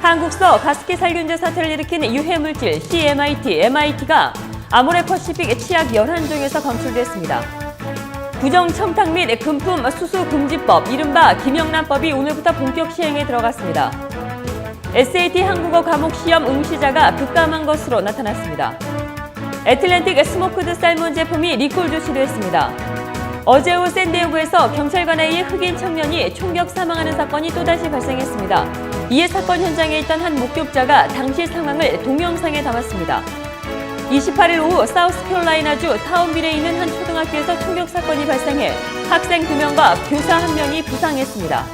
한국서 가습기 살균제 사태를 일으킨 유해물질 MIT가 아모레퍼시픽 치약 11종에서 검출됐습니다. 부정청탁 및 금품 수수금지법, 이른바 김영란법이 오늘부터 본격 시행에 들어갔습니다. SAT 한국어 과목 시험 응시자가 급감한 것으로 나타났습니다. 애틀랜틱 스모크드 살몬 제품이 리콜 조치됐습니다. 어제 오후 샌디에고에서 경찰관에 의해 흑인 청년이 총격 사망하는 사건이 또다시 발생했습니다. 이에 사건 현장에 있던 한 목격자가 당시 상황을 동영상에 담았습니다. 28일 오후 사우스캐롤라이나주 타운빌에 있는 한 초등학교에서 총격 사건이 발생해 학생 2명과 교사 1명이 부상했습니다.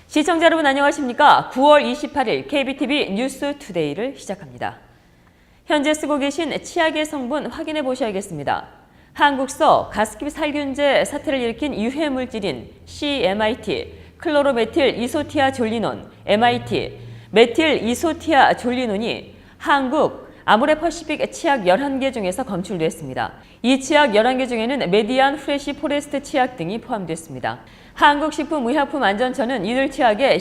시청자 여러분 안녕하십니까? 9월 28일 KBTV 뉴스 투데이를 시작합니다. 현재 쓰고 계신 치약의 성분 확인해 보셔야겠습니다. 한국서 가습기 살균제 사태를 일으킨 유해물질인 MIT, 클로로메틸 이소티아졸리논, MIT, 메틸 이소티아졸리논이 한국 아모레퍼시픽 치약 11개 중에서 검출됐습니다. 이 치약 11개 중에는 메디안 프레시 포레스트 치약 등이 포함됐습니다. 한국식품의약품안전처는 이들 치약의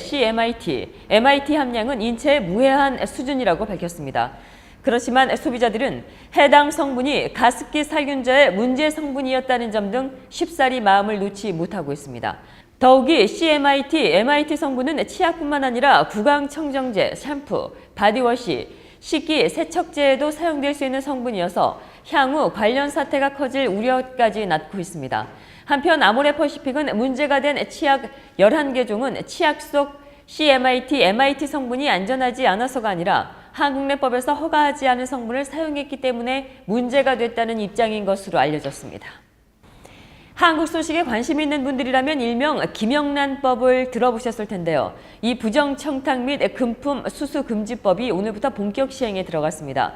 MIT 함량은 인체에 무해한 수준이라고 밝혔습니다. 그렇지만 소비자들은 해당 성분이 가습기 살균제의 문제 성분이었다는 점 등 쉽사리 마음을 놓지 못하고 있습니다. 더욱이 MIT 성분은 치약뿐만 아니라 구강청정제, 샴푸, 바디워시, 식기, 세척제에도 사용될 수 있는 성분이어서 향후 관련 사태가 커질 우려까지 낳고 있습니다. 한편 아모레퍼시픽은 문제가 된 치약 11개 종은 치약 속 MIT 성분이 안전하지 않아서가 아니라 한국내법에서 허가하지 않은 성분을 사용했기 때문에 문제가 됐다는 입장인 것으로 알려졌습니다. 한국 소식에 관심 있는 분들이라면 일명 김영란법을 들어보셨을 텐데요. 이 부정청탁 및 금품 수수금지법이 오늘부터 본격 시행에 들어갔습니다.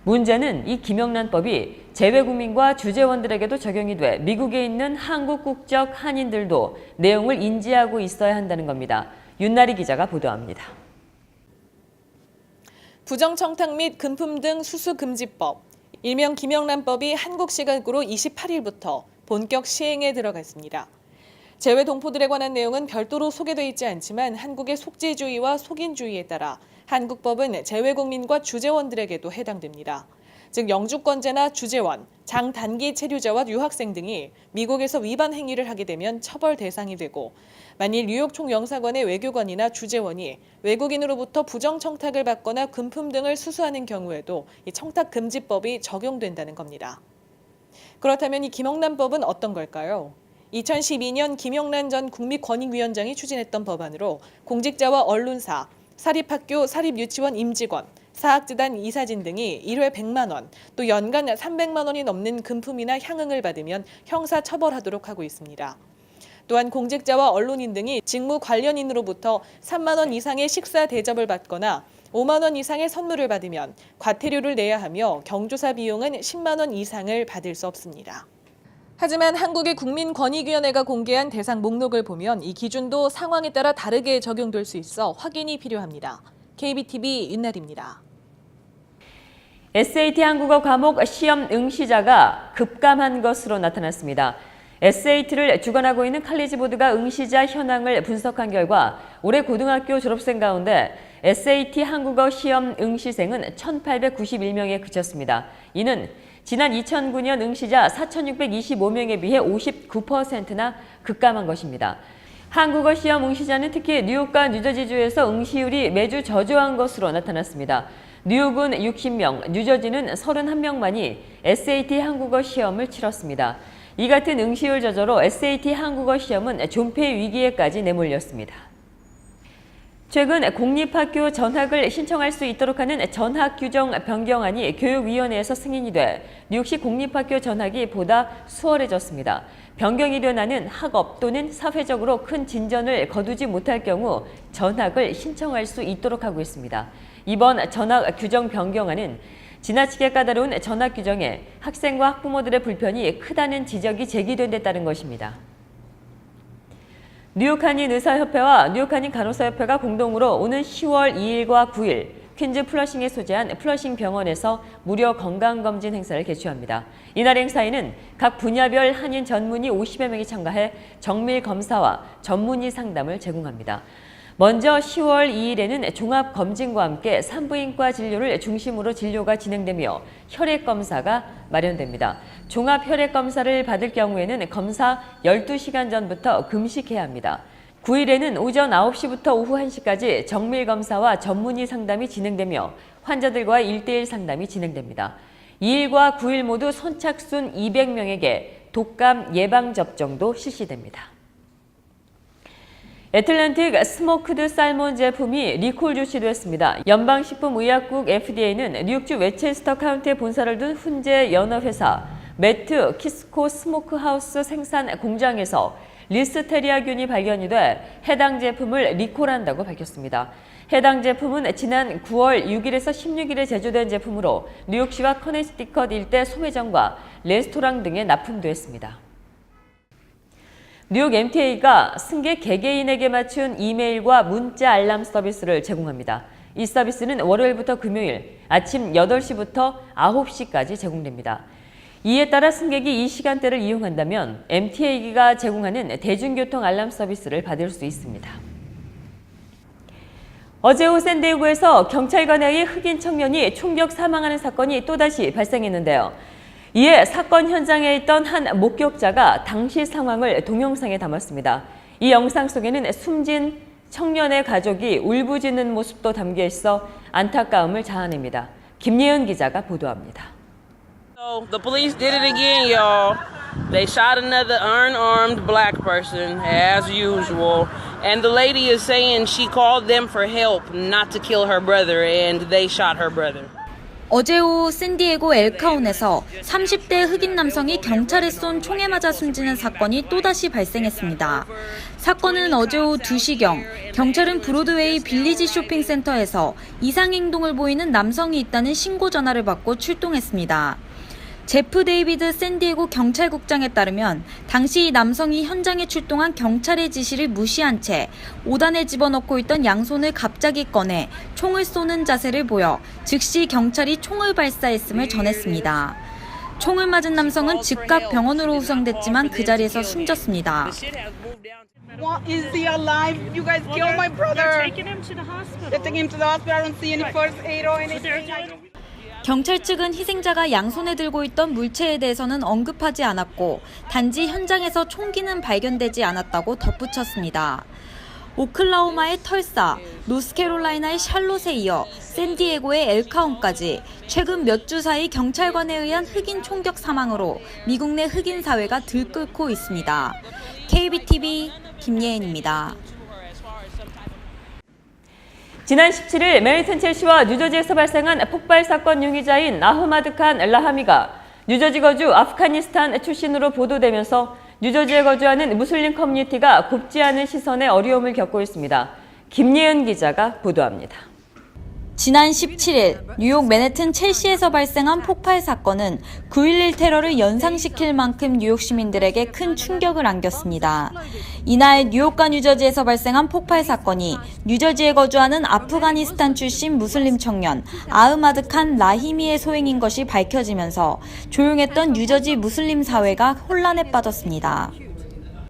문제는 이 김영란법이 재외국민과 주재원들에게도 적용이 돼 미국에 있는 한국 국적 한인들도 내용을 인지하고 있어야 한다는 겁니다. 윤나리 기자가 보도합니다. 부정청탁 및 금품 등 수수금지법, 일명 김영란법이 한국 시각으로 28일부터 본격 시행에 들어갔습니다. 재외 동포들에 관한 내용은 별도로 소개되어 있지 않지만 한국의 속죄주의와 속인주의에 따라 한국법은 재외국민과 주재원들에게도 해당됩니다. 즉 영주권자나 주재원, 장단기 체류자와 유학생 등이 미국에서 위반 행위를 하게 되면 처벌 대상이 되고 만일 뉴욕 총영사관의 외교관이나 주재원이 외국인으로부터 부정청탁을 받거나 금품 등을 수수하는 경우에도 이 청탁금지법이 적용된다는 겁니다. 그렇다면 이 김영란법은 어떤 걸까요? 2012년 김영란 전 국립권익위원장이 추진했던 법안으로 공직자와 언론사, 사립학교, 사립유치원 임직원, 사학재단 이사진 등이 1회 100만 원, 또 연간 300만 원이 넘는 금품이나 향응을 받으면 형사처벌하도록 하고 있습니다. 또한 공직자와 언론인 등이 직무 관련인으로부터 3만 원 이상의 식사 대접을 받거나 5만 원 이상의 선물을 받으면 과태료를 내야 하며 경조사 비용은 10만 원 이상을 받을 수 없습니다. 하지만 한국의 국민권익위원회가 공개한 대상 목록을 보면 이 기준도 상황에 따라 다르게 적용될 수 있어 확인이 필요합니다. KBTV 윤나리입니다. SAT 한국어 과목 시험 응시자가 급감한 것으로 나타났습니다. SAT를 주관하고 있는 칼리지보드가 응시자 현황을 분석한 결과 올해 고등학교 졸업생 가운데 SAT 한국어 시험 응시생은 1,891명에 그쳤습니다. 이는 지난 2009년 응시자 4,625명에 비해 59%나 급감한 것입니다. 한국어 시험 응시자는 특히 뉴욕과 뉴저지주에서 응시율이 매주 저조한 것으로 나타났습니다. 뉴욕은 60명, 뉴저지는 31명만이 SAT 한국어 시험을 치렀습니다. 이 같은 응시율 저조로 SAT 한국어 시험은 존폐 위기에까지 내몰렸습니다. 최근 공립학교 전학을 신청할 수 있도록 하는 전학 규정 변경안이 교육위원회에서 승인이 돼 뉴욕시 공립학교 전학이 보다 수월해졌습니다. 변경이 된 안은 학업 또는 사회적으로 큰 진전을 거두지 못할 경우 전학을 신청할 수 있도록 하고 있습니다. 이번 전학 규정 변경안은 지나치게 까다로운 전학 규정에 학생과 학부모들의 불편이 크다는 지적이 제기된 데 따른 것입니다. 뉴욕 한인 의사협회와 뉴욕 한인 간호사협회가 공동으로 오는 10월 2일과 9일 퀸즈 플러싱에 소재한 플러싱 병원에서 무료 건강검진 행사를 개최합니다. 이날 행사에는 각 분야별 한인 전문의 50여 명이 참가해 정밀 검사와 전문의 상담을 제공합니다. 먼저 10월 2일에는 종합검진과 함께 산부인과 진료를 중심으로 진료가 진행되며 혈액검사가 마련됩니다. 종합혈액검사를 받을 경우에는 검사 12시간 전부터 금식해야 합니다. 9일에는 오전 9시부터 오후 1시까지 정밀검사와 전문의 상담이 진행되며 환자들과 1대1 상담이 진행됩니다. 2일과 9일 모두 선착순 200명에게 독감 예방접종도 실시됩니다. 애틀랜틱 스모크드 살몬 제품이 리콜 조치됐습니다. 연방식품의약국 FDA는 뉴욕주 웨체스터 카운티에 본사를 둔 훈제 연어회사 매트 키스코 스모크하우스 생산 공장에서 리스테리아균이 발견이 돼 해당 제품을 리콜한다고 밝혔습니다. 해당 제품은 지난 9월 6일에서 16일에 제조된 제품으로 뉴욕시와 커네티컷 일대 소매점과 레스토랑 등에 납품됐습니다. 뉴욕 MTA가 승객 개개인에게 맞춘 이메일과 문자 알람 서비스를 제공합니다. 이 서비스는 월요일부터 금요일 아침 8시부터 9시까지 제공됩니다. 이에 따라 승객이 이 시간대를 이용한다면 MTA가 제공하는 대중교통 알람 서비스를 받을 수 있습니다. 어제 오후 샌디에고에서 경찰관에 의해 흑인 청년이 총격 사망하는 사건이 또다시 발생했는데요. 이에 사건 현장에 있던 한 목격자가 당시 상황을 동영상에 담았습니다. 이 영상 속에는 숨진 청년의 가족이 울부짖는 모습도 담겨 있어 안타까움을 자아냅니다. 김예은 기자가 보도합니다. So the police did it again, y'all. They shot another unarmed black person as usual. And the lady is saying she called them for help not to kill her brother and they shot her brother. 어제 오후 샌디에고 엘카운에서 30대 흑인 남성이 경찰에 쏜 총에 맞아 숨지는 사건이 또다시 발생했습니다. 사건은 어제 오후 2시경 경찰은 브로드웨이 빌리지 쇼핑센터에서 이상행동을 보이는 남성이 있다는 신고 전화를 받고 출동했습니다. 제프 데이비드 샌디에고 경찰국장에 따르면 당시 이 남성이 현장에 출동한 경찰의 지시를 무시한 채 5단에 집어넣고 있던 양손을 갑자기 꺼내 총을 쏘는 자세를 보여 즉시 경찰이 총을 발사했음을 전했습니다. 총을 맞은 남성은 즉각 병원으로 후송됐지만 그 자리에서 숨졌습니다. Is he alive? You guys killed my brother. They're taking him to the hospital. They're taking him to the hospital. I don't see any first aid or anything. 경찰 측은 희생자가 양손에 들고 있던 물체에 대해서는 언급하지 않았고 단지 현장에서 총기는 발견되지 않았다고 덧붙였습니다. 오클라호마의 털사, 노스캐롤라이나의 샬롯에 이어 샌디에고의 엘카운까지 최근 몇 주 사이 경찰관에 의한 흑인 총격 사망으로 미국 내 흑인 사회가 들끓고 있습니다. KBTV 김예은입니다. 지난 17일 맨해튼 첼시와 뉴저지에서 발생한 폭발 사건 용의자인 아흐마드 칸 라하미가 뉴저지 거주 아프가니스탄 출신으로 보도되면서 뉴저지에 거주하는 무슬림 커뮤니티가 곱지 않은 시선에 어려움을 겪고 있습니다. 김예은 기자가 보도합니다. 지난 17일 뉴욕 맨해튼 첼시에서 발생한 폭발 사건은 9.11 테러를 연상시킬 만큼 뉴욕 시민들에게 큰 충격을 안겼습니다. 이날 뉴욕과 뉴저지에서 발생한 폭발 사건이 뉴저지에 거주하는 아프가니스탄 출신 무슬림 청년 아흐마드 칸 라히미의 소행인 것이 밝혀지면서 조용했던 뉴저지 무슬림 사회가 혼란에 빠졌습니다.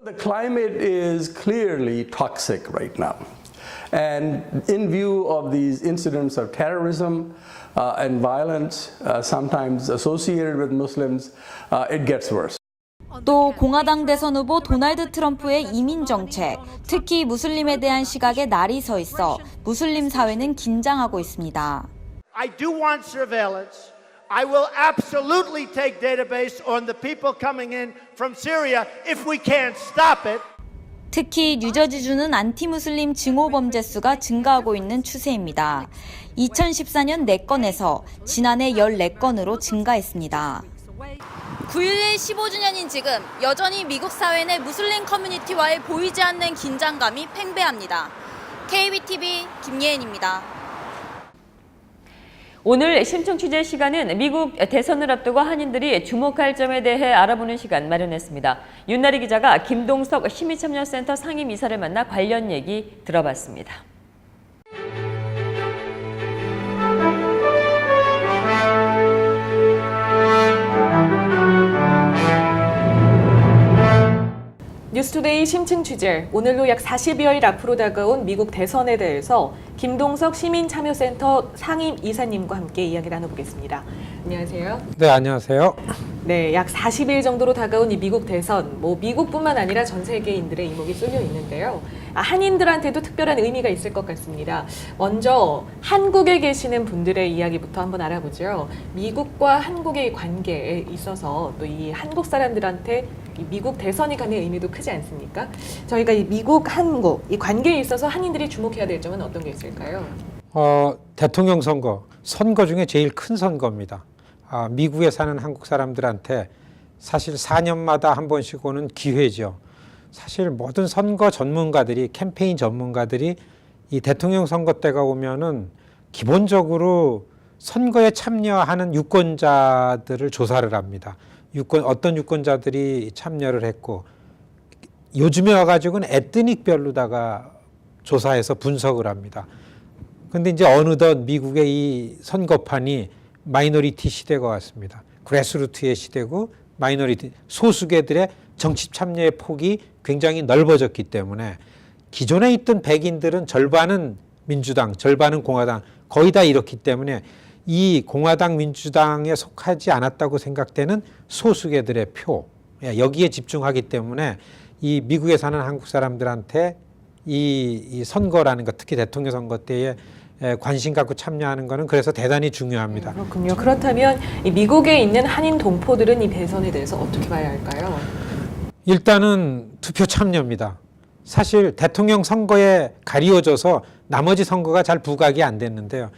The climate is clearly toxic right now. And in view of these incidents of terrorism and violence, sometimes associated with Muslims, it gets worse. 또 공화당 대선 후보 도널드 트럼프의 이민 정책, 특히 무슬림에 대한 시각에 날이 서 있어 무슬림 사회는 긴장하고 있습니다. I do want surveillance. I will absolutely take database on the people coming in from Syria if we can't stop it. 특히 뉴저지주는 안티무슬림 증오 범죄 수가 증가하고 있는 추세입니다. 2014년 4건에서 지난해 14건으로 증가했습니다. 9.11 15주년인 지금 여전히 미국 사회 내 무슬림 커뮤니티와의 보이지 않는 긴장감이 팽배합니다. KBTV 김예은입니다. 오늘 심층 취재 시간은 미국 대선을 앞두고 한인들이 주목할 점에 대해 알아보는 시간 마련했습니다. 윤나리 기자가 김동석 시민참여센터 상임이사를 만나 관련 얘기 들어봤습니다. 뉴스투데이 심층 취재, 오늘로 약 40여일 앞으로 다가온 미국 대선에 대해서 김동석 시민참여센터 상임 이사님과 함께 이야기 나눠보겠습니다. 안녕하세요. 네, 안녕하세요. 네, 약 40일 정도로 다가온 이 미국 대선, 미국뿐만 아니라 전 세계인들의 이목이 쏠려 있는데요. 한인들한테도 특별한 의미가 있을 것 같습니다. 먼저 한국에 계시는 분들의 이야기부터 한번 알아보죠. 미국과 한국의 관계에 있어서 또 이 한국 사람들한테 이 미국 대선이 갖는 의미도 크지 않습니까? 저희가 이 미국, 한국 이 관계에 있어서 한인들이 주목해야 될 점은 어떤 게 있을까요? 대통령 선거 중에 제일 큰 선거입니다. 미국에 사는 한국 사람들한테 사실 4년마다 한 번씩 오는 기회죠. 사실 모든 선거 전문가들이, 캠페인 전문가들이 이 대통령 선거 때가 오면은 기본적으로 선거에 참여하는 유권자들을 조사를 합니다. 어떤 유권자들이 참여를 했고, 요즘에 와가지고는 에트닉별로다가 조사해서 분석을 합니다. 근데 이제 어느덧 미국의 이 선거판이 마이너리티 시대가 왔습니다. 그래스루트의 시대고, 마이너리티, 소수계들의 정치 참여의 폭이 굉장히 넓어졌기 때문에 기존에 있던 백인들은 절반은 민주당, 절반은 공화당, 거의 다 이렇기 때문에 이 공화당, 민주당에 속하지 않았다고 생각되는 소수계들의 표, 여기에 집중하기 때문에 이 미국에 사는 한국 사람들한테 이 선거라는 것, 특히 대통령 선거 때에 관심 갖고 참여하는 것은 그래서 대단히 중요합니다. 그렇군요. 그렇다면 이 미국에 있는 한인 동포들은 이 대선에 대해서 어떻게 봐야 할까요? 일단은 투표 참여입니다. 사실 대통령 선거에 가리워져서 나머지 선거가 잘 부각이 안 됐는데요.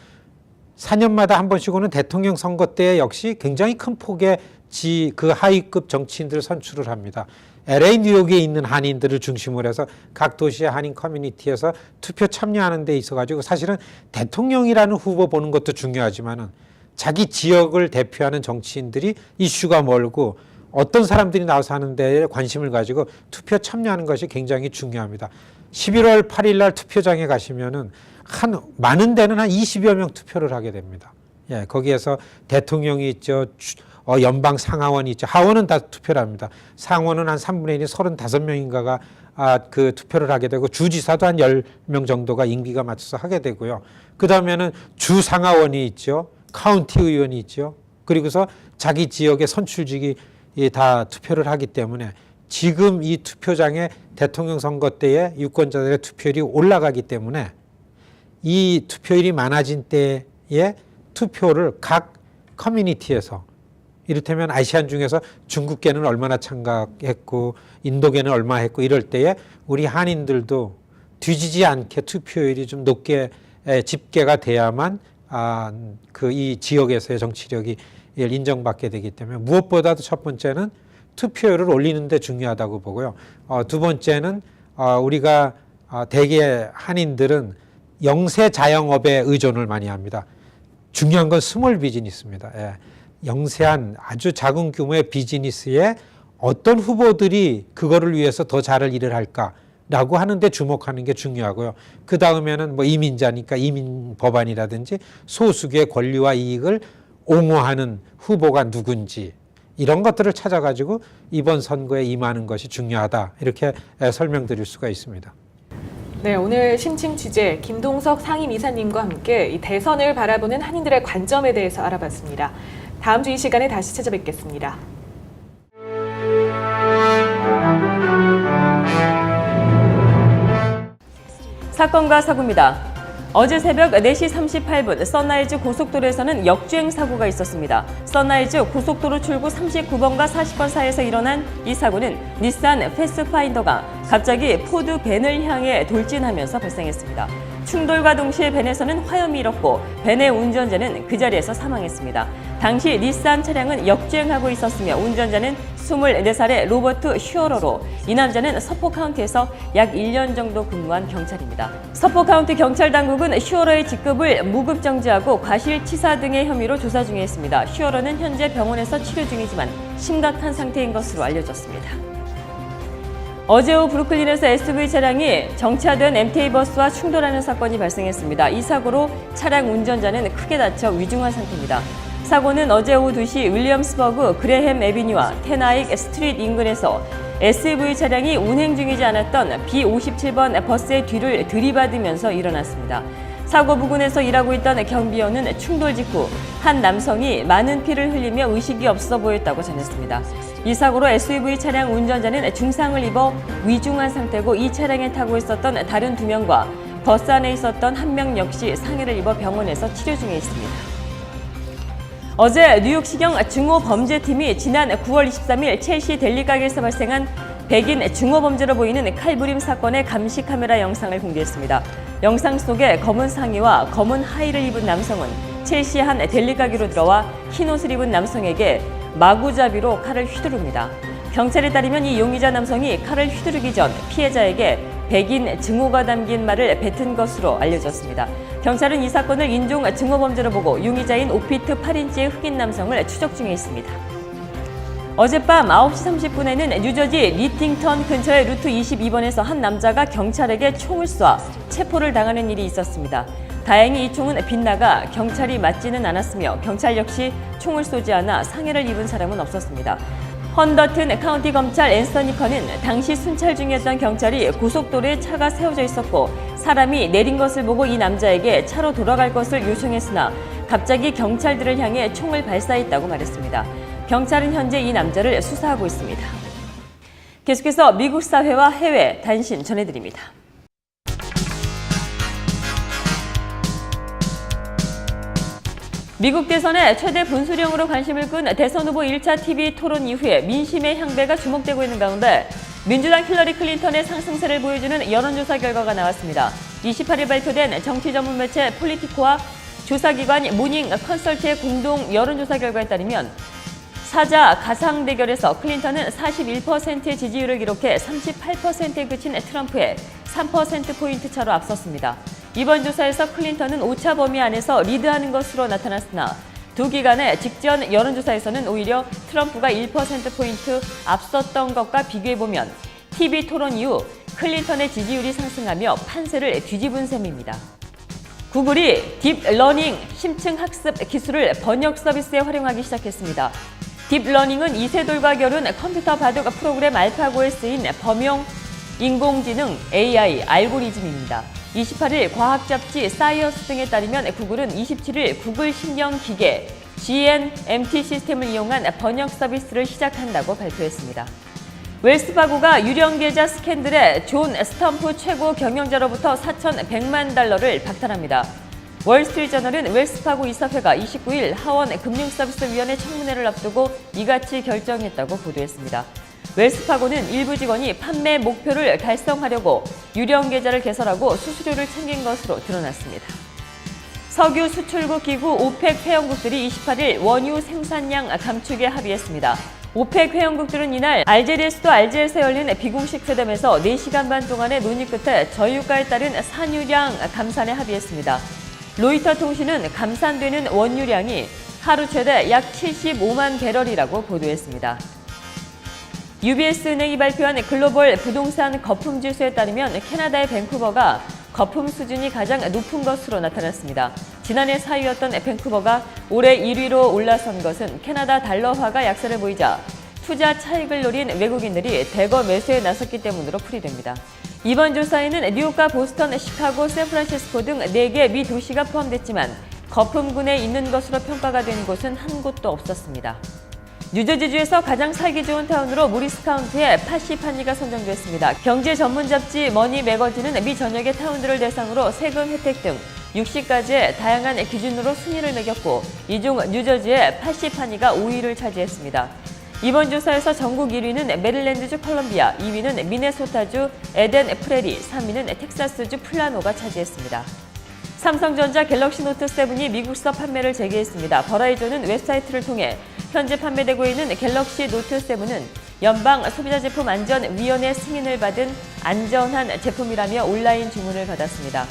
4년마다 한 번씩 오는 대통령 선거 때 역시 굉장히 큰 폭의 그 하위급 정치인들을 선출을 합니다. LA, 뉴욕에 있는 한인들을 중심으로 해서 각 도시의 한인 커뮤니티에서 투표 참여하는 데 있어가지고 사실은 대통령이라는 후보 보는 것도 중요하지만은 자기 지역을 대표하는 정치인들이 이슈가 멀고 어떤 사람들이 나와서 하는 데에 관심을 가지고 투표 참여하는 것이 굉장히 중요합니다. 11월 8일 날 투표장에 가시면은 많은 데는 한 20여 명 투표를 하게 됩니다. 예, 거기에서 대통령이 있죠. 연방 상하원이 있죠. 하원은 다 투표를 합니다. 상원은 한 3분의 1이 35명인가가 그 투표를 하게 되고 주지사도 한 10명 정도가 임기가 맞춰서 하게 되고요. 그 다음에는 주 상하원이 있죠. 카운티 의원이 있죠. 그리고서 자기 지역의 선출직이 다 투표를 하기 때문에 지금 이 투표장에 대통령 선거 때에 유권자들의 투표율이 올라가기 때문에 이 투표율이 많아진 때에 투표를 각 커뮤니티에서 이를테면 아시안 중에서 중국계는 얼마나 참가했고 인도계는 얼마 했고 이럴 때에 우리 한인들도 뒤지지 않게 투표율이 좀 높게 집계가 돼야만 이 지역에서의 정치력이 인정받게 되기 때문에 무엇보다도 첫 번째는 투표율을 올리는 데 중요하다고 보고요. 두 번째는 우리가 대개 한인들은 영세 자영업에 의존을 많이 합니다. 중요한 건 스몰 비즈니스입니다. 예. 영세한 아주 작은 규모의 비즈니스에 어떤 후보들이 그거를 위해서 더 잘 일을 할까라고 하는데 주목하는 게 중요하고요. 그 다음에는 이민자니까 이민 법안이라든지 소수계의 권리와 이익을 옹호하는 후보가 누군지 이런 것들을 찾아가지고 이번 선거에 임하는 것이 중요하다. 이렇게 설명드릴 수가 있습니다. 네, 오늘 심층 취재 김동석 상임이사님과 함께 이 대선을 바라보는 한인들의 관점에 대해서 알아봤습니다. 다음 주 이 시간에 다시 찾아뵙겠습니다. 사건과 사고입니다. 어제 새벽 4시 38분 선라이즈 고속도로에서는 역주행 사고가 있었습니다. 선라이즈 고속도로 출구 39번과 40번 사이에서 일어난 이 사고는 닛산 패스파인더가 갑자기 포드 벤을 향해 돌진하면서 발생했습니다. 충돌과 동시에 벤에서는 화염이 일었고 벤의 운전자는 그 자리에서 사망했습니다. 당시 닛산 차량은 역주행하고 있었으며 운전자는 24살의 로버트 슈어러로 이 남자는 서포카운티에서 약 1년 정도 근무한 경찰입니다. 서포카운티 경찰 당국은 슈어러의 직급을 무급 정지하고 과실치사 등의 혐의로 조사 중에 있습니다. 슈어러는 현재 병원에서 치료 중이지만 심각한 상태인 것으로 알려졌습니다. 어제 오후 브루클린에서 SUV 차량이 정차된 MTA 버스와 충돌하는 사건이 발생했습니다. 이 사고로 차량 운전자는 크게 다쳐 위중한 상태입니다. 사고는 어제 오후 2시 윌리엄스버그 그레햄 애비뉴와 테나익 스트리트 인근에서 SUV 차량이 운행 중이지 않았던 B57번 버스의 뒤를 들이받으면서 일어났습니다. 사고 부근에서 일하고 있던 경비원은 충돌 직후 한 남성이 많은 피를 흘리며 의식이 없어 보였다고 전했습니다. 이 사고로 SUV 차량 운전자는 중상을 입어 위중한 상태고 이 차량에 타고 있었던 다른 2명과 버스 안에 있었던 1명 역시 상해를 입어 병원에서 치료 중에 있습니다. 어제 뉴욕시경 중호범죄팀이 지난 9월 23일 첼시 델리 가게에서 발생한 백인 중호범죄로 보이는 칼부림 사건의 감시 카메라 영상을 공개했습니다. 영상 속에 검은 상의와 검은 하의를 입은 남성은 첼시 한 델리 가게로 들어와 흰 옷을 입은 남성에게 마구잡이로 칼을 휘두릅니다. 경찰에 따르면 이 용의자 남성이 칼을 휘두르기 전 피해자에게 백인 증오가 담긴 말을 뱉은 것으로 알려졌습니다. 경찰은 이 사건을 인종 증오범죄로 보고 용의자인 5피트 8인치의 흑인 남성을 추적 중에 있습니다. 어젯밤 9시 30분에는 뉴저지 리팅턴 근처의 루트 22번에서 한 남자가 경찰에게 총을 쏴 체포를 당하는 일이 있었습니다. 다행히 이 총은 빗나가 경찰이 맞지는 않았으며 경찰 역시 총을 쏘지 않아 상해를 입은 사람은 없었습니다. 헌더튼 카운티 검찰 앤서니 커는 당시 순찰 중이었던 경찰이 고속도로에 차가 세워져 있었고 사람이 내린 것을 보고 이 남자에게 차로 돌아갈 것을 요청했으나 갑자기 경찰들을 향해 총을 발사했다고 말했습니다. 경찰은 현재 이 남자를 수사하고 있습니다. 계속해서 미국 사회와 해외 단신 전해드립니다. 미국 대선의 최대 분수령으로 관심을 끈 대선 후보 1차 TV 토론 이후에 민심의 향배가 주목되고 있는 가운데 민주당 힐러리 클린턴의 상승세를 보여주는 여론조사 결과가 나왔습니다. 28일 발표된 정치 전문 매체 폴리티코와 조사기관 모닝 컨설트의 공동 여론조사 결과에 따르면 사자 가상 대결에서 클린턴은 41%의 지지율을 기록해 38%에 그친 트럼프에 3%포인트 차로 앞섰습니다. 이번 조사에서 클린턴은 오차 범위 안에서 리드하는 것으로 나타났으나 두 기관의 직전 여론조사에서는 오히려 트럼프가 1%포인트 앞섰던 것과 비교해보면 TV 토론 이후 클린턴의 지지율이 상승하며 판세를 뒤집은 셈입니다. 구글이 딥러닝 심층 학습 기술을 번역 서비스에 활용하기 시작했습니다. 딥러닝은 이세돌과 겨룬 컴퓨터 바둑 프로그램 알파고에 쓰인 범용 인공지능 AI 알고리즘입니다. 28일 과학 잡지 사이언스 등에 따르면 구글은 27일 구글 신형 기계 GNMT 시스템을 이용한 번역 서비스를 시작한다고 발표했습니다. 웰스파고가 유령 계좌 스캔들의 존 스텀프 최고 경영자로부터 4,100만 달러를 박탈합니다. 월스트리트저널은 웰스파고 이사회가 29일 하원 금융서비스위원회 청문회를 앞두고 이같이 결정했다고 보도했습니다. 웰스파고는 일부 직원이 판매 목표를 달성하려고 유령 계좌를 개설하고 수수료를 챙긴 것으로 드러났습니다. 석유 수출국 기구 오펙 회원국들이 28일 원유 생산량 감축에 합의했습니다. 오펙 회원국들은 이날 알제리의 수도 알제리에서 열린 비공식 회담에서 4시간 반 동안의 논의 끝에 저유가에 따른 산유량 감산에 합의했습니다. 로이터 통신은 감산되는 원유량이 하루 최대 약 75만 배럴이라고 보도했습니다. UBS은행이 발표한 글로벌 부동산 거품 지수에 따르면 캐나다의 밴쿠버가 거품 수준이 가장 높은 것으로 나타났습니다. 지난해 4위였던 밴쿠버가 올해 1위로 올라선 것은 캐나다 달러화가 약세를 보이자 투자 차익을 노린 외국인들이 대거 매수에 나섰기 때문으로 풀이됩니다. 이번 조사에는 뉴욕과 보스턴, 시카고, 샌프란시스코 등 4개 미 도시가 포함됐지만 거품군에 있는 것으로 평가가 된 곳은 한 곳도 없었습니다. 뉴저지주에서 가장 살기 좋은 타운으로 모리스 카운티의 파시파니가 선정됐습니다. 경제 전문 잡지 머니 매거진은 미 전역의 타운들을 대상으로 세금 혜택 등 60가지의 다양한 기준으로 순위를 매겼고 이 중 뉴저지의 파시파니가 5위를 차지했습니다. 이번 조사에서 전국 1위는 메릴랜드주 컬럼비아, 2위는 미네소타주 에덴 프레리, 3위는 텍사스주 플라노가 차지했습니다. 삼성전자 갤럭시 노트 7이 미국서 판매를 재개했습니다. 버라이즌은 웹사이트를 통해 현재 판매되고 있는 갤럭시 노트 7은 연방 소비자제품안전위원회 승인을 받은 안전한 제품이라며 온라인 주문을 받았습니다.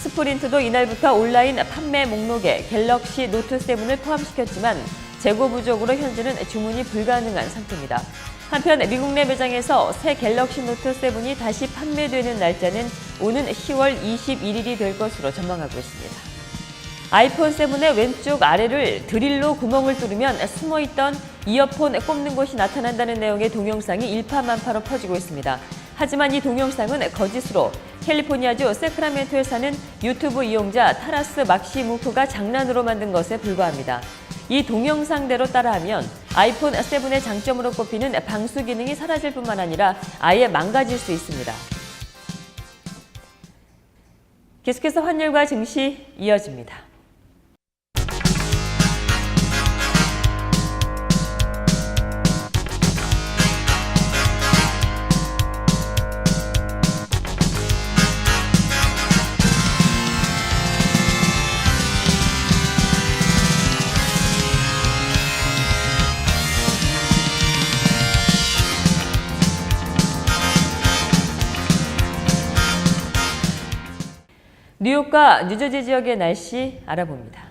스프린트도 이날부터 온라인 판매 목록에 갤럭시 노트 7을 포함시켰지만 재고 부족으로 현재는 주문이 불가능한 상태입니다. 한편 미국 내 매장에서 새 갤럭시 노트 7이 다시 판매되는 날짜는 오는 10월 21일이 될 것으로 전망하고 있습니다. 아이폰 7의 왼쪽 아래를 드릴로 구멍을 뚫으면 숨어있던 이어폰 꼽는 곳이 나타난다는 내용의 동영상이 일파만파로 퍼지고 있습니다. 하지만 이 동영상은 거짓으로 캘리포니아주 세크라멘토에 사는 유튜브 이용자 타라스 막시무크가 장난으로 만든 것에 불과합니다. 이 동영상대로 따라하면 아이폰 7의 장점으로 꼽히는 방수 기능이 사라질 뿐만 아니라 아예 망가질 수 있습니다. 계속해서 환율과 증시 이어집니다. 뉴욕과 뉴저지 지역의 날씨 알아봅니다.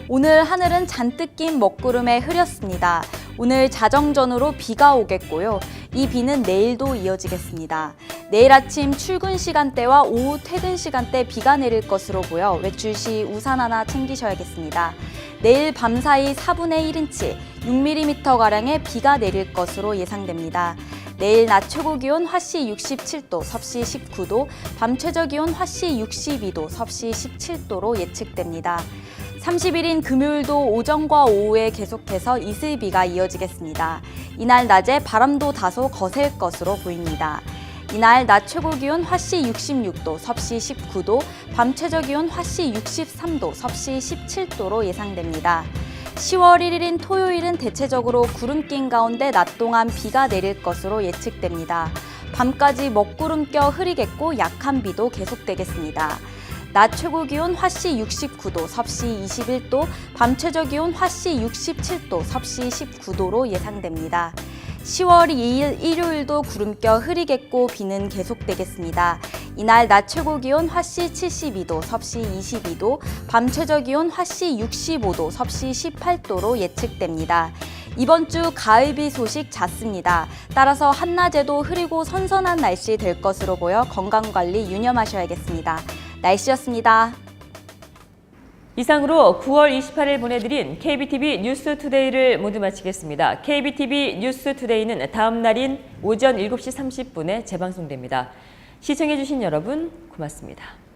오늘 하늘은 잔뜩 낀 먹구름에 흐렸습니다. 오늘 자정전으로 비가 오겠고요. 이 비는 내일도 이어지겠습니다. 내일 아침 출근 시간대와 오후 퇴근 시간대 비가 내릴 것으로 보여 외출 시 우산 하나 챙기셔야겠습니다. 내일 밤사이 4분의 1인치, 6mm가량의 비가 내릴 것으로 예상됩니다. 내일 낮 최고 기온 화씨 67도, 섭씨 19도, 밤 최저 기온 화씨 62도, 섭씨 17도로 예측됩니다. 30일인 금요일도 오전과 오후에 계속해서 이슬비가 이어지겠습니다. 이날 낮에 바람도 다소 거셀 것으로 보입니다. 이날 낮 최고 기온 화씨 66도, 섭씨 19도, 밤 최저 기온 화씨 63도, 섭씨 17도로 예상됩니다. 10월 1일인 토요일은 대체적으로 구름 낀 가운데 낮 동안 비가 내릴 것으로 예측됩니다. 밤까지 먹구름 껴 흐리겠고 약한 비도 계속되겠습니다. 낮 최고 기온 화씨 69도, 섭씨 21도, 밤 최저 기온 화씨 67도, 섭씨 19도로 예상됩니다. 10월 2일 일요일도 구름 껴 흐리겠고 비는 계속되겠습니다. 이날 낮 최고 기온 화씨 72도, 섭씨 22도, 밤 최저 기온 화씨 65도, 섭씨 18도로 예측됩니다. 이번 주 가을비 소식 잦습니다. 따라서 한낮에도 흐리고 선선한 날씨 될 것으로 보여 건강관리 유념하셔야겠습니다. 날씨였습니다. 이상으로 9월 28일 보내드린 KBTV 뉴스 투데이를 모두 마치겠습니다. KBTV 뉴스 투데이는 다음 날인 오전 7시 30분에 재방송됩니다. 시청해주신 여러분 고맙습니다.